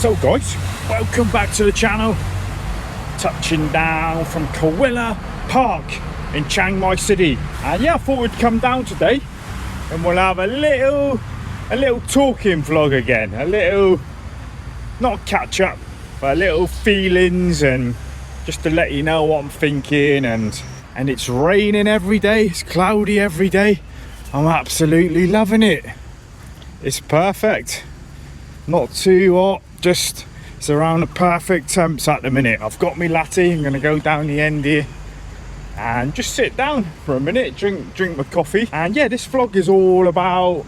So guys, welcome back to the channel. Touching down from Kawilla Park in Chiang Mai City, and yeah, I thought we'd come down today and we'll have a little talking vlog again, a little, not catch up, but a little feelings, and just to let you know what I'm thinking. And it's raining every day, it's cloudy every day. I'm absolutely loving it. It's perfect, not too hot, just it's around the perfect temps at the minute. I've got my latte. I'm gonna go down the end here and just sit down for a minute, drink my coffee. And yeah, this vlog is all about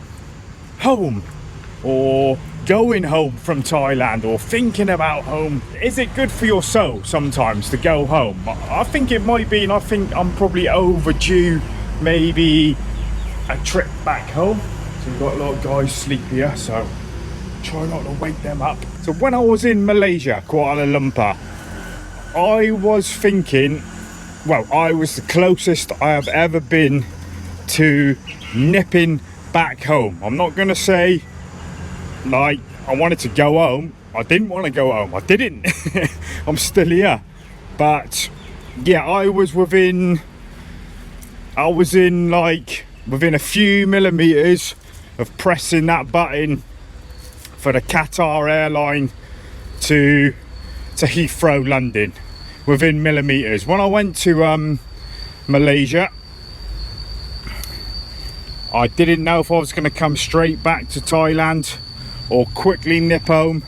home, or going home from Thailand, or thinking about home. Is it good for your soul sometimes to go home? I think it might be, and I think I'm probably overdue maybe a trip back home. So we've got a lot of guys sleep here, so try not to wake them up. So when I was in Malaysia, Kuala Lumpur, I was thinking, well, I was the closest I have ever been to nipping back home. I'm not gonna say like I wanted to go home. I didn't want to go home. I didn't. I'm still here. But yeah, I was within a few millimeters of pressing that button for the Qatar airline to Heathrow, London, within millimeters. When I went to Malaysia, I didn't know if I was going to come straight back to Thailand or quickly nip home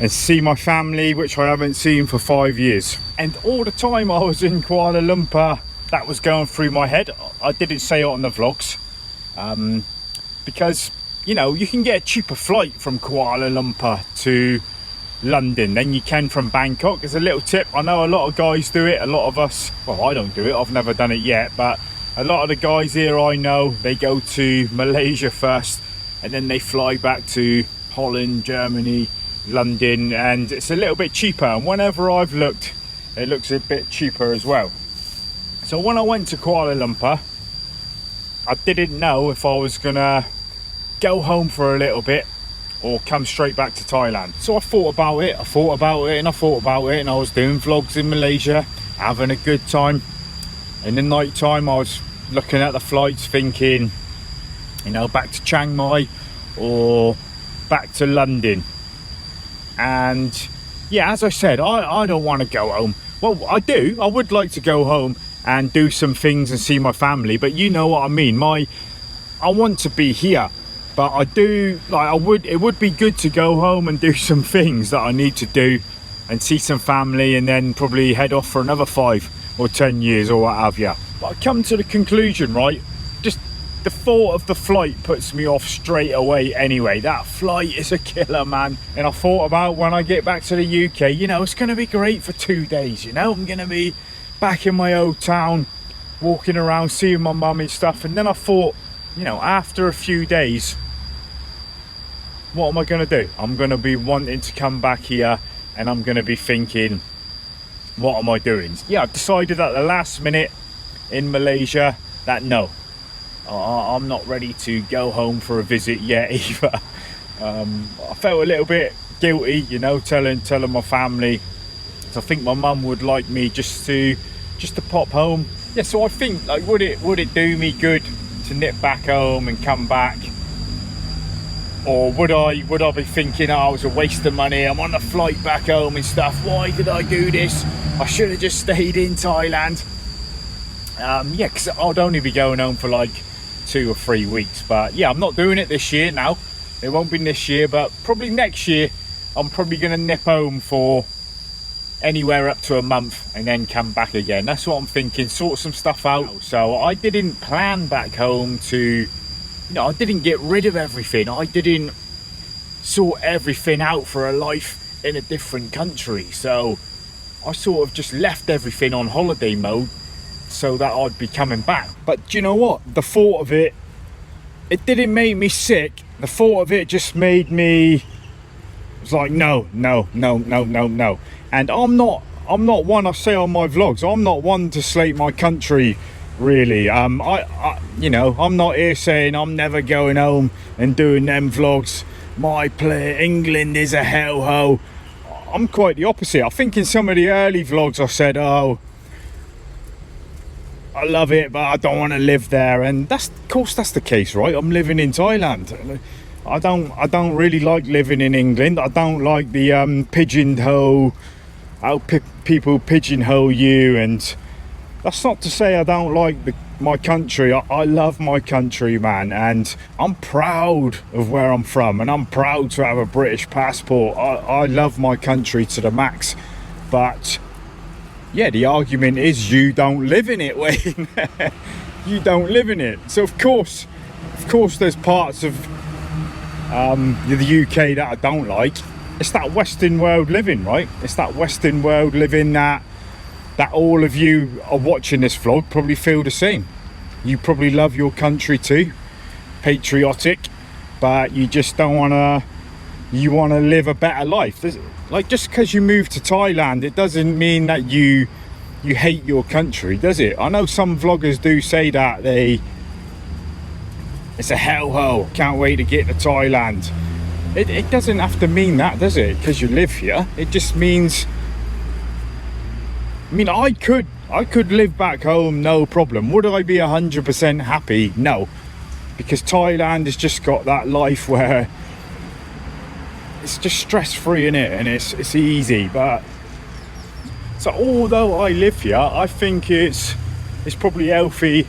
and see my family, which I haven't seen for 5 years. And all the time I was in Kuala Lumpur, that was going through my head. I didn't say it on the vlogs, because you know, you can get a cheaper flight from Kuala Lumpur to London than you can from Bangkok. It's a little tip. I know a lot of guys do it, a lot of us, well, I don't do it, I've never done it yet, but a lot of the guys here I know, they go to Malaysia first and then they fly back to Holland, Germany, London, and it's a little bit cheaper. And whenever I've looked, it looks a bit cheaper as well. So when I went to Kuala Lumpur, I didn't know if I was gonna go home for a little bit or come straight back to Thailand. So I thought about it, and I thought about it, and I was doing vlogs in Malaysia, having a good time. In the night time I was looking at the flights thinking, you know, back to Chiang Mai or back to London. And yeah, as I said, I don't want to go home. Well, I would like to go home and do some things and see my family, but you know what I mean. I want to be here, but I do, like, it would be good to go home and do some things that I need to do and see some family, and then probably head off for another 5 or 10 years or what have you. But I come to the conclusion, right, just the thought of the flight puts me off straight away anyway. That flight is a killer, man. And I thought about when I get back to the UK, you know, it's going to be great for 2 days, you know. I'm going to be back in my old town, walking around, seeing my mum and stuff. And then I thought, you know, after a few days, what am I going to do? I'm going to be wanting to come back here, and I'm going to be thinking, what am I doing? Yeah, I decided at the last minute in Malaysia that no, I'm not ready to go home for a visit yet either. I felt a little bit guilty, you know, telling my family. So I think my mum would like me just to pop home. Yeah, so I think, like, would it do me good to nip back home and come back? Or would I be thinking, oh, it was a waste of money, I'm on a flight back home and stuff, why did I do this? I should have just stayed in Thailand. Yeah, because I'd only be going home for like 2 or 3 weeks. But yeah, I'm not doing it this year now. It won't be this year, but probably next year I'm probably going to nip home for anywhere up to a month and then come back again. That's what I'm thinking, sort some stuff out. So I didn't plan back home to, you know, I didn't get rid of everything. I didn't sort everything out for a life in a different country. So I sort of just left everything on holiday mode so that I'd be coming back. But do you know what? The thought of it didn't make me sick. The thought of it just made me, it's like, no. And I'm not one, I say on my vlogs, I'm not one to slate my country, really. I you know, I'm not here saying I'm never going home and doing them vlogs England is a hellhole. I'm quite the opposite. I think in some of the early vlogs I said, oh, I love it, but I don't want to live there. And of course that's the case, right? I'm living in Thailand. I don't really like living in England. I don't like the pigeonhole, how people pigeonhole you. And that's not to say I don't like my country. I love my country, man, and I'm proud of where I'm from, and I'm proud to have a British passport. I love my country to the max, but yeah, the argument is you don't live in it, Wayne. You don't live in it. So of course there's parts of the UK that I don't like. It's that Western world living, right? It's that Western world living that all of you are watching this vlog probably feel the same. You probably love your country too, patriotic, but you just don't wanna, you wanna live a better life. Like, just because you move to Thailand, it doesn't mean that you hate your country, does it? I know some vloggers do say that it's a hellhole, can't wait to get to Thailand. It doesn't have to mean that, does it? Because you live here. It just means, I mean, I could live back home, no problem. Would I be 100% happy? No, because Thailand has just got that life where it's just stress-free, in it, and it's easy. But so although I live here, I think it's probably healthy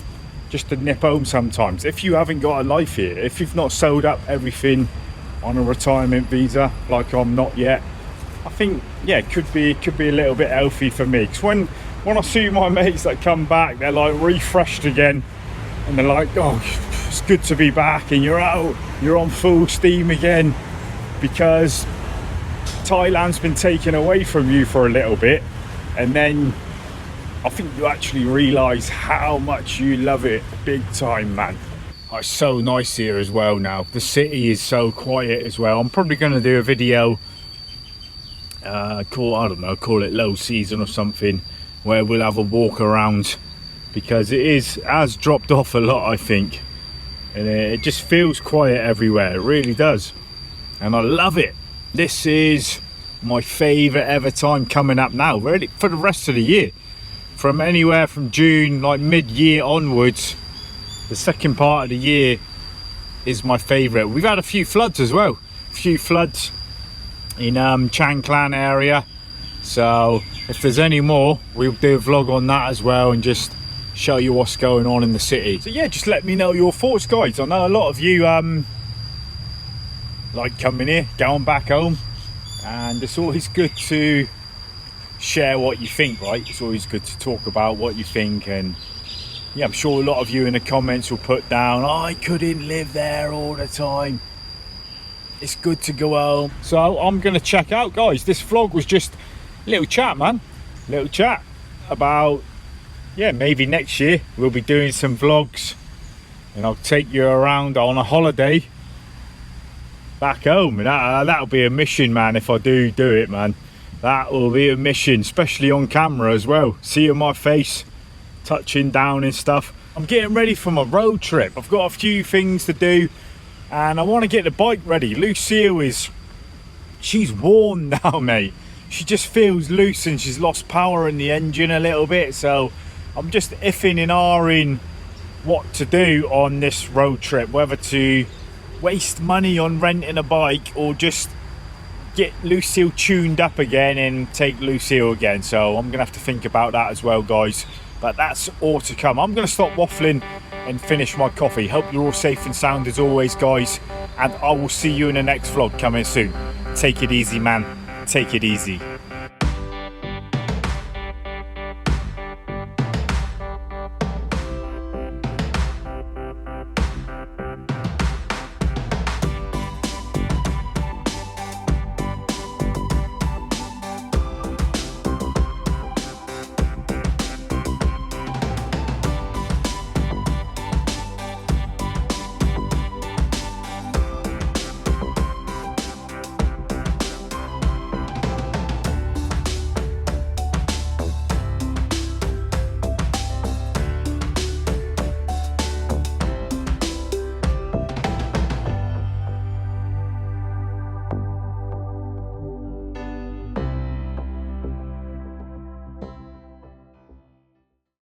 just to nip home sometimes. If you haven't got a life here, if you've not sold up everything on a retirement visa, like I'm not yet, I think, yeah, it could be a little bit healthy for me. Because when I see my mates that come back, they're like refreshed again, and they're like, oh, it's good to be back, and you're on full steam again, because Thailand's been taken away from you for a little bit, and then I think you actually realise how much you love it big time, man. Oh, it's so nice here as well now. The city is so quiet as well. I'm probably going to do a video, call it low season or something, where we'll have a walk around, because it has dropped off a lot, I think, and it just feels quiet everywhere. It really does, and I love it. This is my favourite ever time coming up now, really, for the rest of the year. From anywhere from June, like mid-year onwards, the second part of the year is my favourite. We've had a few floods as well, a few floods in Chang Klan area, so if there's any more, we'll do a vlog on that as well and just show you what's going on in the city. So yeah, just let me know your thoughts, guys. I know a lot of you like coming here, going back home, and it's always good to share what you think, right? It's always good to talk about what you think. And yeah, I'm sure a lot of you in the comments will put down, oh, I couldn't live there all the time, it's good to go home. So I'm gonna check out, guys. This vlog was just a little chat, man, little chat about, yeah, maybe next year we'll be doing some vlogs and I'll take you around on a holiday back home. And that'll be a mission, man. If I do it, man, that will be a mission, especially on camera as well, seeing my face touching down and stuff. I'm getting ready for my road trip. I've got a few things to do, and I want to get the bike ready. Lucille she's worn now, mate. She just feels loose, and she's lost power in the engine a little bit. So I'm just iffing and ahhing what to do on this road trip, whether to waste money on renting a bike or just get Lucille tuned up again and take Lucille again. So I'm gonna have to think about that as well, guys, but that's all to come. I'm gonna stop waffling and finish my coffee. Hope you're all safe and sound as always, guys, and I will see you in the next vlog coming soon. Take it easy, man. Take it easy.